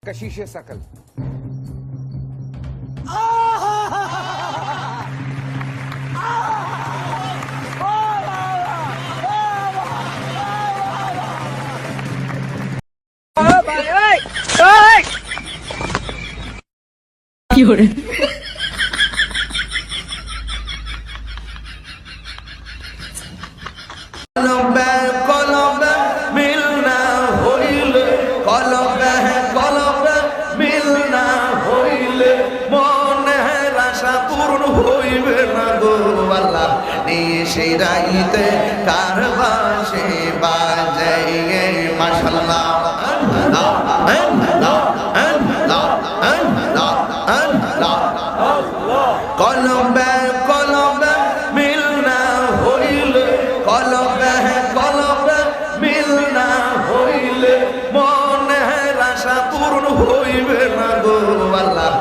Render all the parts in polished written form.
कशिश सकल সেই রাইতে কারবাসে বাজে মাশাআল্লাহ কলবে কলবে মিল না হইলে কলবে কলবে মিল না হইলে মনের আশা পূর্ণ হইবে না গো আল্লাহ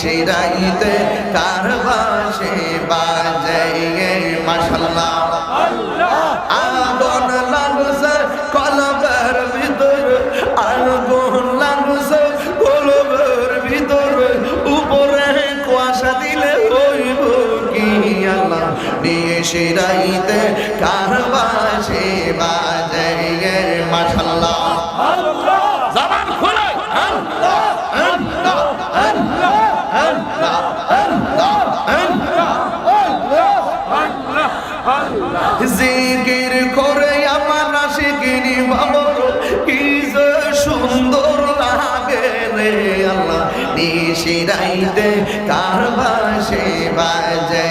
সেই রাইতে কারবাসে বাজে মাশাআল্লাহ আগুন লাগছে কলবের ভিতর আগুন লাগছে কলবের ভিতর উপরে কুয়াশা দিলে হইব কি আল্লাহ নিয়ে সে রাইতে কারবাসে বাজে মাশাআল্লাহ জবান খুলে আল্লাহ আল্লাহ আল্লাহ আল্লাহ আল্লাহ জিকির করে আমার আশিকিনি বাবর কি যে সুন্দর লাগে রে আল্লাহ নিশি রাইতে কারবাসে বাজে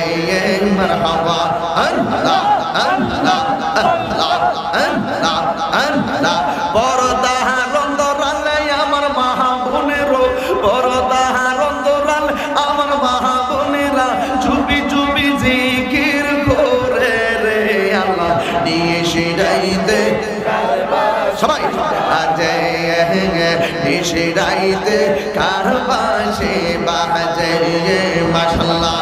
মারহাবা আল্লাহ আল্লাহ আল্লাহ আল্লাহ আল্লাহ পর্দা রন্দরালে আমার মাহবুনেরো পর্দা রন্দরালে আমার মাহবুনেরা চুপি চুপি জিকির করে রে আল্লাহ নিশি রাইতে সবাই আজে নিশি রাইতে কারবাসে বাজে মাশাআল্লাহ